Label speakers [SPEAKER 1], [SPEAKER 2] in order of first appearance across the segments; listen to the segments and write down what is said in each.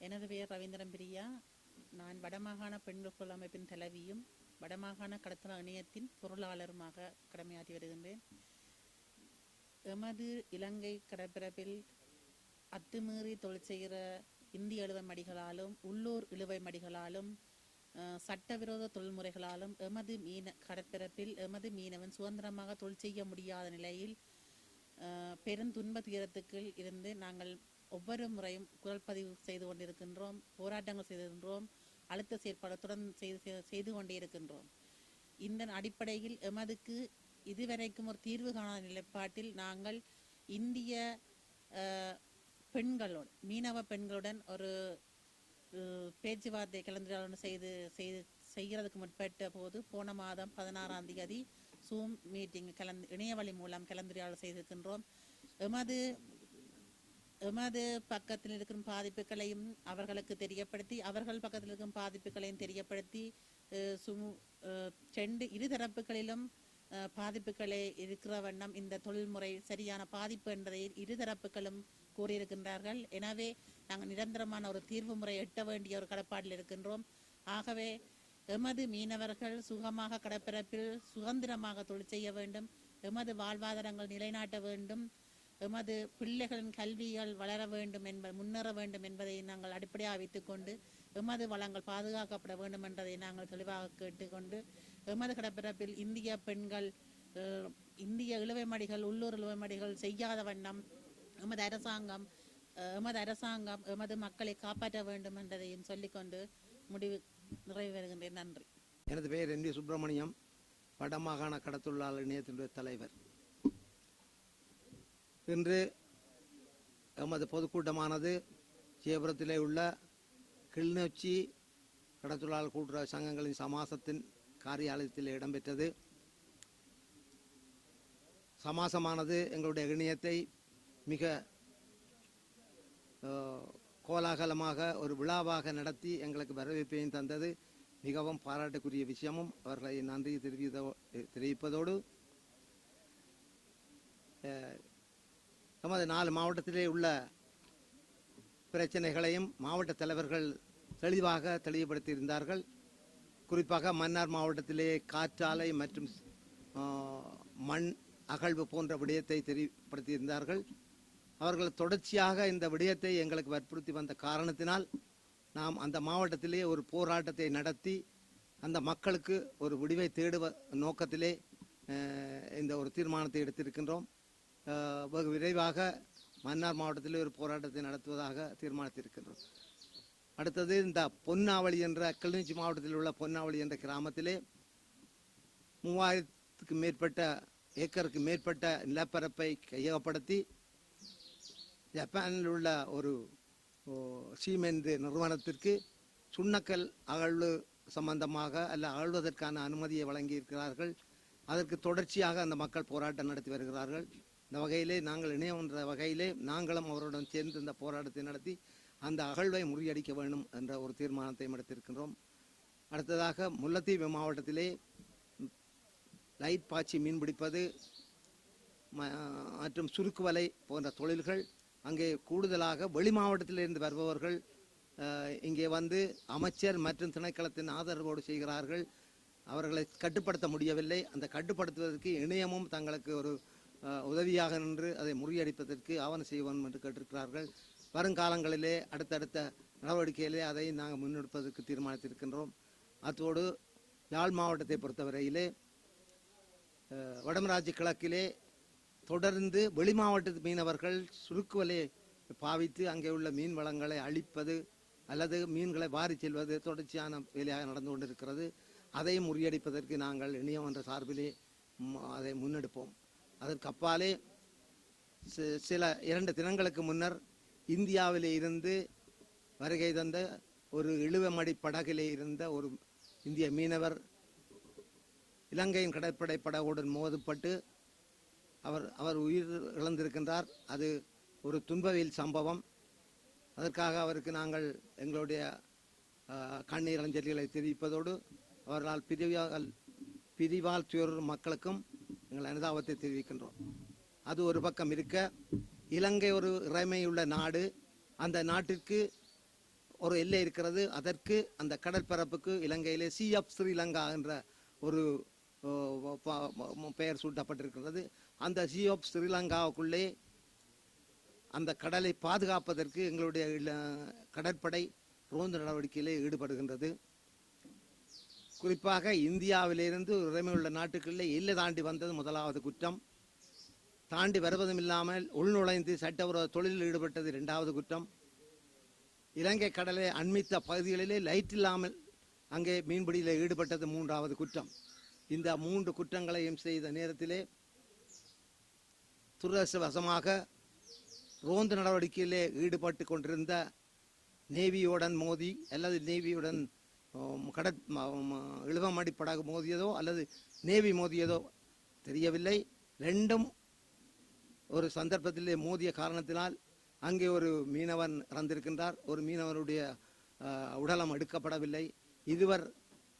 [SPEAKER 1] எனது பெயர் ரவீந்திரன் பிரியா. நான் வடமாகாண பெண்கள் குழு அமைப்பின் தலைவியும் வடமாகாண கடத்தல் இணையத்தின் பொருளாளருமாக கடமையாற்றி வருகின்றேன். எமது இலங்கை கடற்பரப்பில் அத்துமீறி தொழில் செய்கிற இந்திய இழுவை மடிகளாலும் உள்ளூர் இழுவை மடிகளாலும் சட்டவிரோத தொழில்முறைகளாலும் எமது கடற்பரப்பில் எமது மீனவன் சுதந்திரமாக தொழில் செய்ய முடியாத நிலையில் பெருந்துன்ப துயரத்துக்கு இருந்து நாங்கள் ஒவ்வொரு முறையும் குரல் பதிவு செய்து கொண்டிருக்கின்றோம், போராட்டங்கள் செய்திருக்கின்றோம், அழுத்த செயற்பாடுடன் செய்து கொண்டே இருக்கின்றோம். இந்த அடிப்படையில் எமதுக்கு இதுவரைக்கும் ஒரு தீர்வு காணாத நிலைப்பாட்டில் நாங்கள் இந்திய பெண்களுடன் மீனவ பெண்களுடன் ஒரு பேச்சுவார்த்தை கலந்துரையாடல் செய்கிறதுக்கு முற்பட்ட போது போன மாதம் 16ஆம் தேதி சூம் மீட்டிங் இணையவழி மூலம் கலந்துரையாடல் செய்திருக்கின்றோம். எமது பக்கத்தில் இருக்கும் பாதிப்புகளையும் அவர்களுக்கு தெரியப்படுத்தி அவர்கள் பக்கத்தில் இருக்கும் பாதிப்புகளையும் தெரியப்படுத்தி இருதரப்புகளிலும் பாதிப்புகளே இருக்கிற வண்ணம் இந்த தொழில்முறை சரியான பாதிப்பு என்பதை இருதரப்புகளும் கூறியிருக்கின்றார்கள். எனவே நாங்கள் நிரந்தரமான ஒரு தீர்வு முறை எட்ட வேண்டிய ஒரு கடப்பாட்டில் இருக்கின்றோம். ஆகவே எமது மீனவர்கள் சுகமாக கடற்பரப்பில் சுதந்திரமாக தொழில் செய்ய வேண்டும், எமது வாழ்வாதாரங்கள் நிலைநாட்ட வேண்டும், எமது பிள்ளைகளின் கல்விகள் வளர வேண்டும் முன்னேற வேண்டும் என்பதை நாங்கள் அடிப்படையாக வைத்துக்கொண்டு எமது வளங்கள் பாதுகாக்கப்பட வேண்டும் என்பதை நாங்கள் தெளிவாக கேட்டுக்கொண்டு எமது கடற்பரப்பில் இந்திய பெண்கள் இந்திய இழுவை மடிகள் உள்ளூர் இழுவை மடிகள் செய்யாத வண்ணம் எமது அரசாங்கம் எமது மக்களை காப்பாற்ற வேண்டும் என்பதையும் சொல்லிக்கொண்டு நிறைவு வருகின்றேன். நன்றி.
[SPEAKER 2] எனது பெயர் என் வி சுப்பிரமணியம், வடமாகாண கடத்தொழிலாளர் இணையத்தினுடைய தலைவர். இன்று எமது பொதுக்கூட்டமானது ஜெயபுரத்திலே உள்ள கிளிநொச்சி கடத்தொழிலாளர் கூட்டுறவு சங்கங்களின் சமாசத்தின் காரியாலயத்தில் இடம்பெற்றது. சமாசமானது எங்களுடைய இணையத்தை மிக கோலாகலமாக ஒரு விழாவாக நடத்தி எங்களுக்கு வரவேற்பையும் தந்தது. மிகவும் பாராட்டுக்குரிய விஷயமும் அவர்களை நன்றி தெரிவிப்பதோடு நமது 4 மாவட்டத்திலே உள்ள பிரச்சனைகளையும் மாவட்ட தலைவர்கள் தெளிவாக தெளிவுபடுத்தியிருந்தார்கள். குறிப்பாக மன்னார் மாவட்டத்திலே காற்றாலை மற்றும் மண் அகழ்வு போன்ற விடயத்தை தெளிவுபடுத்தியிருந்தார்கள். அவர்கள் தொடர்ச்சியாக இந்த விடயத்தை எங்களுக்கு வற்புறுத்தி வந்த காரணத்தினால் நாம் அந்த மாவட்டத்திலே ஒரு போராட்டத்தை நடத்தி அந்த மக்களுக்கு ஒரு விடிவை தேடுவ நோக்கத்திலே இந்த ஒரு தீர்மானத்தை எடுத்திருக்கின்றோம். வெகு விரைவாக மன்னார் மாவட்டத்திலே ஒரு போராட்டத்தை நடத்துவதாக தீர்மானித்திருக்கின்றோம். அடுத்தது இந்த பொன்னாவளி என்ற கிளிநொச்சி மாவட்டத்தில் உள்ள பொன்னாவளி என்ற கிராமத்திலே 3000க்கு மேற்பட்ட ஏக்கருக்கு மேற்பட்ட நிலப்பரப்பை கையகப்படுத்தி ஜப்பானில் உள்ள ஒரு சீமெண்ட் நிறுவனத்திற்கு சுண்ணக்கல் அகழ்வு சம்பந்தமாக அல்ல அகழ்வதற்கான அனுமதியை வழங்கியிருக்கிறார்கள். அதற்கு தொடர்ச்சியாக அந்த மக்கள் போராட்டம் நடத்தி வருகிறார்கள். இந்த வகையிலே நாங்கள் இணையம் என்ற வகையிலே நாங்களும் அவருடன் சேர்ந்து இந்த போராட்டத்தை நடத்தி அந்த அகழ்வை முறியடிக்க வேண்டும் என்ற ஒரு தீர்மானத்தை எடுத்திருக்கின்றோம். அடுத்ததாக முல்லைத்தீவு மாவட்டத்திலே லைட் பாய்ச்சி மீன்பிடிப்பது மற்றும் சுருக்கு வலை போன்ற தொழில்கள் அங்கே கூடுதலாக வெளி மாவட்டத்திலிருந்து வருபவர்கள் இங்கே வந்து அமைச்சர் மற்றும் திணைக்களத்தின் ஆதரவோடு செய்கிறார்கள். அவர்களை கட்டுப்படுத்த முடியவில்லை. அந்த கட்டுப்படுத்துவதற்கு இணையமும் தங்களுக்கு ஒரு உதவியாக நின்று அதை முறியடிப்பதற்கு ஆவணம் செய்வோம் என்று கேட்டிருக்கிறார்கள். வருங்காலங்களிலே அடுத்தடுத்த நடவடிக்கையிலே அதை நாங்கள் முன்னெடுப்பதற்கு தீர்மானித்திருக்கின்றோம். அத்தோடு யாழ் மாவட்டத்தை பொறுத்தவரையிலே வடமராட்சி கிழக்கிலே தொடர்ந்து வெளி மாவட்ட மீனவர்கள் சுருக்கு வலையை பாவித்து அங்கே உள்ள மீன் வளங்களை அழிப்பது அல்லது மீன்களை வாரி செல்வது தொடர்ச்சியான வேலையாக நடந்து கொண்டிருக்கிறது. அதை முறியடிப்பதற்கு நாங்கள் இணையம் என்ற சார்பிலே அதை முன்னெடுப்போம். அதற்கு அப்பாலே சில 2 தினங்களுக்கு முன்னர் இந்தியாவிலே இருந்து வருகை தந்த ஒரு இழுவமடி படகிலே இருந்த ஒரு இந்திய மீனவர் இலங்கையின் கடற்படை படகுடன் மோதப்பட்டு அவர் உயிர் இழந்திருக்கின்றார். அது ஒரு துன்பவியல் சம்பவம். அதற்காக அவருக்கு நாங்கள் எங்களுடைய கண்ணீர் அஞ்சலிகளை தெரிவிப்பதோடு அவர்களால் பிரிவால் துயரும் மக்களுக்கும் எங்கள் அனுதாபத்தை தெரிவிக்கின்றோம். அது ஒரு பக்கம் இருக்க, இலங்கை ஒரு இறைமையுள்ள நாடு. அந்த நாட்டிற்கு ஒரு எல்லை இருக்கிறது. அதற்கு அந்த கடற்பரப்புக்கு இலங்கையிலே சி ஆஃப் ஸ்ரீலங்கா என்ற ஒரு பெயர் சூட்டப்பட்டிருக்கிறது. அந்த சி ஆஃப் ஸ்ரீலங்காவுக்குள்ளே அந்த கடலை பாதுகாப்பதற்கு எங்களுடைய கடற்படை ரோந்து நடவடிக்கையிலே ஈடுபடுகின்றது. குறிப்பாக இந்தியாவிலிருந்து உரிமையுள்ள நாட்டுகளிலே எல்லை தாண்டி வந்தது முதலாவது குற்றம். தாண்டி வருவதும் இல்லாமல் உள்நுழைந்து சட்டவிரோத தொழிலில் ஈடுபட்டது இரண்டாவது குற்றம். இலங்கை கடலை அண்மித்த பகுதிகளிலே லைட் இல்லாமல் அங்கே மீன்பிடியில் ஈடுபட்டது மூன்றாவது குற்றம். இந்த 3 குற்றங்களையும் செய்த நேரத்திலே துரதிர்ஷ்டவசமாக ரோந்து நடவடிக்கையிலே ஈடுபட்டு கொண்டிருந்த நேவியுடன் மோதி அல்லது நேவியுடன் இழுவமடி படகு மோதியதோ அல்லது நேவி மோதியதோ தெரியவில்லை. ரெண்டும் ஒரு சந்தர்ப்பத்திலே மோதிய காரணத்தினால் அங்கே ஒரு மீனவன் இறந்திருக்கின்றார். ஒரு மீனவனுடைய உடலம் எடுக்கப்படவில்லை. இருவர்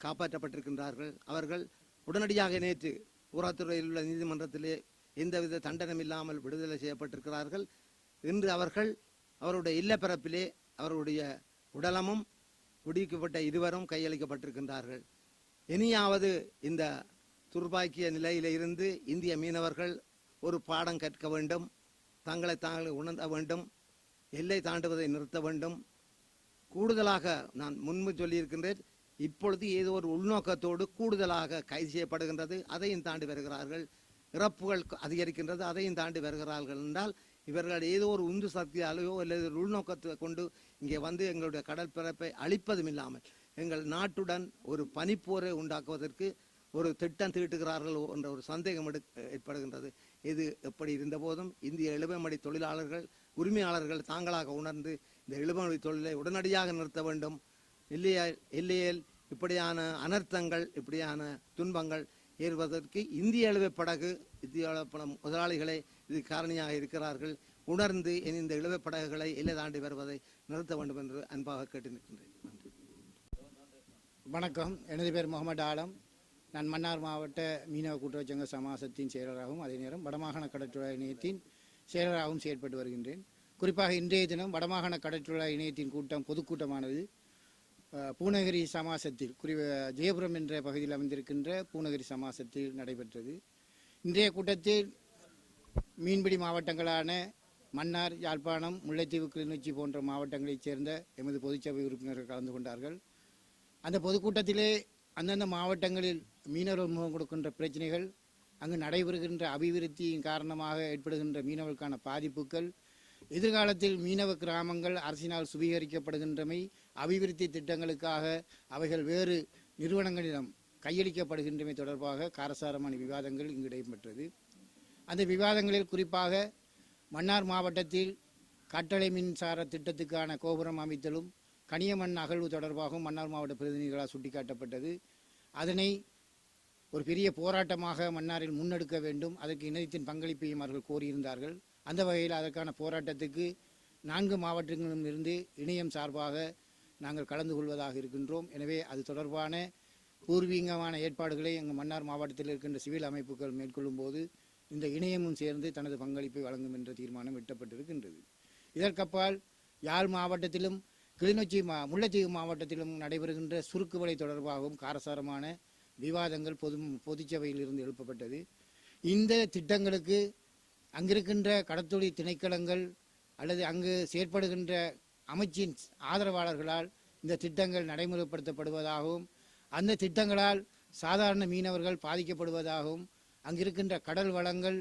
[SPEAKER 2] காப்பாற்றப்பட்டிருக்கின்றார்கள். அவர்கள் உடனடியாக நேற்று ஊராத்துறையில் உள்ள நீதிமன்றத்திலே எந்தவித தண்டனம் இல்லாமல் விடுதலை செய்யப்பட்டிருக்கிறார்கள். இன்று அவர்கள் அவருடைய இல்லப்பரப்பிலே அவருடைய உடலமும் விடுவிக்கப்பட்ட இருவரும் கையளிக்கப்பட்டிருக்கின்றார்கள். இனியாவது இந்த துர்பாக்கிய நிலையில இருந்து இந்திய மீனவர்கள் ஒரு பாடம் கற்க வேண்டும். தங்களை தாங்கள் உணர்த்த வேண்டும். எல்லை தாண்டுவதை நிறுத்த வேண்டும். கூடுதலாக நான் முன்பு சொல்லியிருக்கின்றேன், இப்பொழுது ஏதோ ஒரு உள்நோக்கத்தோடு கூடுதலாக கைது செய்யப்படுகின்றது. அதையும் தாண்டி வருகிறார்கள். இறப்புகள் அதிகரிக்கின்றது. அதையும் தாண்டி வருகிறார்கள் என்றால் இவர்கள் ஏதோ ஒரு உந்து சக்தியாலேயோ அல்லது உள்நோக்கத்தை கொண்டு இங்கே வந்து எங்களுடைய கடற்பரப்பை அழிப்பதும் இல்லாமல் எங்கள் நாட்டுடன் ஒரு பனிப்போரை உண்டாக்குவதற்கு ஒரு திட்டம் தீட்டுகிறார்கள் என்ற ஒரு சந்தேகம் ஏற்படுகின்றது. இது எப்படி இருந்த போதும் இந்திய இழுவமடி தொழிலாளர்கள் உரிமையாளர்கள் தாங்களாக உணர்ந்து இந்த இழுவமடி தொழிலை உடனடியாக நிறுத்த வேண்டும். இல்லையேல் இப்படியான அனர்த்தங்கள் இப்படியான துன்பங்கள் ஏறுவதற்கு இந்திய இழுவைப் படகு முதலாளிகளே இது காரணியாக இருக்கிறார்கள். உணர்ந்து இந்த இழுவைப் படகுகளை எல்லை தாண்டி வருவதை நிறுத்த வேண்டும் என்று அன்பாக கேட்டு நிற்கின்றேன். நன்றி.
[SPEAKER 3] வணக்கம். எனது பேர் முகமது ஆலம். நான் மன்னார் மாவட்ட மீனவ கூட்டுறவுச்சங்க சமாசத்தின் செயலராகவும் அதே நேரம் வடமாகாண கடற்றொழில் இணையத்தின் செயலராகவும் செயல்பட்டு வருகின்றேன். குறிப்பாக இன்றைய தினம் வடமாகாண கடற்றொழில் இணையத்தின் பொதுக்கூட்டமானது பூநகரி சமாசத்தில் ஜெயபுரம் என்ற பகுதியில் அமைந்திருக்கின்ற பூநகரி சமாசத்தில் நடைபெற்றது. இன்றைய கூட்டத்தில் மீன்பிடி மாவட்டங்களான மன்னார், யாழ்ப்பாணம், முல்லைத்தீவு, கிளிநொச்சி போன்ற மாவட்டங்களைச் சேர்ந்த எமது பொதுச்சபை உறுப்பினர்கள் கலந்து கொண்டார்கள். அந்த பொதுக்கூட்டத்திலே அந்தந்த மாவட்டங்களில் மீனவர்கள் முகம் கொடுக்கின்ற பிரச்சனைகள், அங்கு நடைபெறுகின்ற அபிவிருத்தியின் காரணமாக ஏற்படுகின்ற மீனவர்களுக்கான பாதிப்புகள், எதிர்காலத்தில் மீனவ கிராமங்கள் அரசினால் சுவீகரிக்கப்படுகின்றமை, அபிவிருத்தி திட்டங்களுக்காக அவைகள் வேறு நிறுவனங்களிடம் கையளிக்கப்படுகின்றமை தொடர்பாக காரசாரமான விவாதங்கள் இங்கு இடம்பெற்றது. அந்த விவாதங்களில் குறிப்பாக மன்னார் மாவட்டத்தில் கட்டளை மின்சார திட்டத்துக்கான கோபுரம் அமைத்தலும் கனியமண் அகழ்வு தொடர்பாகவும் மன்னார் மாவட்ட பிரதிநிதிகளால் சுட்டிக்காட்டப்பட்டது. அதனை ஒரு பெரிய போராட்டமாக மன்னாரில் முன்னெடுக்க வேண்டும், அதற்கு இணையத்தின் பங்களிப்பையும் அவர்கள் கோரியிருந்தார்கள். அந்த வகையில் அதற்கான போராட்டத்துக்கு 4 மாவட்டங்களிலும் இருந்து இணையம் சார்பாக நாங்கள் கலந்து கொள்வதாக இருக்கின்றோம். எனவே அது தொடர்பான பூர்வீகமான ஏற்பாடுகளை எங்கள் மன்னார் மாவட்டத்தில் இருக்கின்ற சிவில் அமைப்புகள் மேற்கொள்ளும் போது இந்த இணையமும் சேர்ந்து தனது பங்களிப்பை வழங்கும் என்ற தீர்மானம் எட்டப்பட்டிருக்கின்றது. இதற்கப்பால் யாழ் மாவட்டத்திலும் கிளிநொச்சி முல்லைத்தீவு மாவட்டத்திலும் நடைபெறுகின்ற சுருக்குவலை தொடர்பாகவும் காரசாரமான விவாதங்கள் பொதுச்சபையில் இருந்து எழுப்பப்பட்டது. இந்த திட்டங்களுக்கு அங்கிருக்கின்ற கடற்தொழில் திணைக்களங்கள் அல்லது அங்கு செயற்படுகின்ற அமைச்சின் ஆதரவாளர்களால் இந்த திட்டங்கள் நடைமுறைப்படுத்தப்படுவதாகவும் அந்த திட்டங்களால் சாதாரண மீனவர்கள் பாதிக்கப்படுவதாகவும் அங்கிருக்கின்ற கடல் வளங்கள்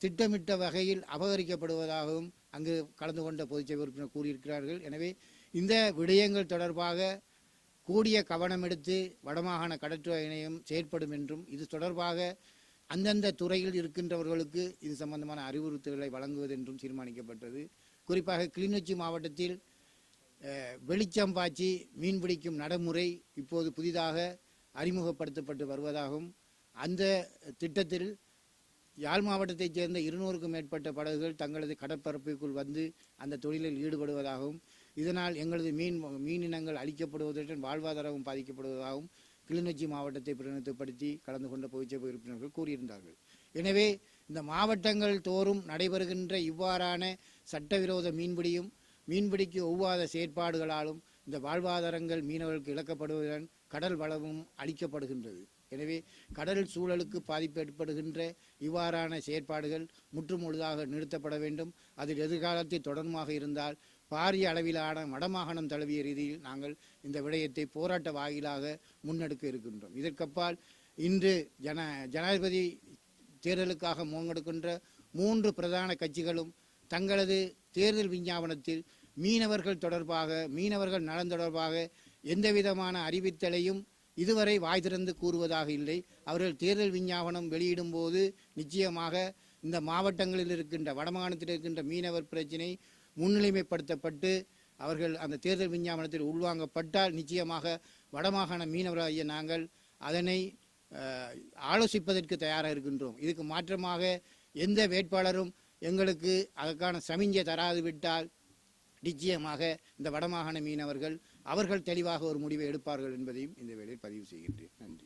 [SPEAKER 3] திட்டமிட்ட வகையில் அபகரிக்கப்படுவதாகவும் அங்கு கலந்து கொண்ட பொதுச்சபை உறுப்பினர் கூறியிருக்கிறார்கள். எனவே இந்த விடயங்கள் தொடர்பாக கூடிய கவனம் எடுத்து வடமாகாண கடற்துறை இணையம் செயற்படும் என்றும் இது தொடர்பாக அந்தந்த துறையில் இருக்கின்றவர்களுக்கு இது சம்பந்தமான அறிவுறுத்தல்களை வழங்குவது என்றும் தீர்மானிக்கப்பட்டது. குறிப்பாக கிளிநொச்சி மாவட்டத்தில் வெளிச்சம் பாய்ச்சி மீன்பிடிக்கும் நடைமுறை இப்போது புதிதாக அறிமுகப்படுத்தப்பட்டு வருவதாகவும் அந்த திட்டத்தில் யாழ் மாவட்டத்தைச் சேர்ந்த 200க்கும் மேற்பட்ட படகுகள் தங்களது கடற்பரப்புக்குள் வந்து அந்த தொழிலில் ஈடுபடுவதாகவும் இதனால் எங்களது மீனினங்கள் அழிக்கப்படுவதுடன் வாழ்வாதாரமும் பாதிக்கப்படுவதாகவும் கிளிநொச்சி மாவட்டத்தை பிரதிநிதித்துவப்படுத்தி கலந்து கொண்ட பொதுச்சபை உறுப்பினர்கள் கூறியிருந்தார்கள். எனவே இந்த மாவட்டங்கள் தோறும் நடைபெறுகின்ற இவ்வாறான சட்டவிரோத மீன்பிடியும் மீன்பிடிக்கு ஒவ்வாத செயற்பாடுகளாலும் இந்த வாழ்வாதாரங்கள் மீனவர்களுக்கு இழக்கப்படுவதுடன் கடல் வளமும் அளிக்கப்படுகின்றது. எனவே கடல் சூழலுக்கு பாதிப்பு ஏற்படுகின்ற இவ்வாறான செயற்பாடுகள் முற்றுமுழுதாக நிறுத்தப்பட வேண்டும். அதில் எதிர்காலத்தில் தொடர்பாக இருந்தால் பாரிய அளவிலான வடமாகாணம் தழுவிய ரீதியில் நாங்கள் இந்த விடயத்தை போராட்ட வாயிலாக முன்னெடுக்க இருக்கின்றோம். இதற்கப்பால் இன்று ஜனாதிபதி தேர்தலுக்காக முன்னெடுக்கின்ற 3 பிரதான கட்சிகளும் தங்களது தேர்தல் விஞ்ஞாபனத்தில் மீனவர்கள் தொடர்பாக, மீனவர்கள் நலன் தொடர்பாக எந்தவிதமான அறிவித்தலையும் இதுவரை வாய் திறந்து கூறுவதாக இல்லை. அவர்கள் தேர்தல் விஞ்ஞாபனம் வெளியிடும் போது நிச்சயமாக இந்த மாவட்டங்களில் இருக்கின்ற, வடமாகாணத்தில் இருக்கின்ற மீனவர் பிரச்சினை முன்னிலைமைப்படுத்தப்பட்டு அவர்கள் அந்த தேர்தல் விஞ்ஞாபனத்தில் உள்வாங்கப்பட்டால் நிச்சயமாக வடமாகாண மீனவராகிய நாங்கள் அதனை ஆலோசிப்பதற்கு தயாராக இருக்கின்றோம். இதுக்கு மாற்றமாக எந்த வேட்பாளரும் எங்களுக்கு அதற்கான சமிஞ்சை தராது விட்டால் நிச்சயமாக இந்த வடமாகாண மீனவர்கள் அவர்கள் தெளிவாக ஒரு முடிவை எடுப்பார்கள் என்பதையும் இந்த வேளையில் பதிவு செய்கின்றேன். நன்றி.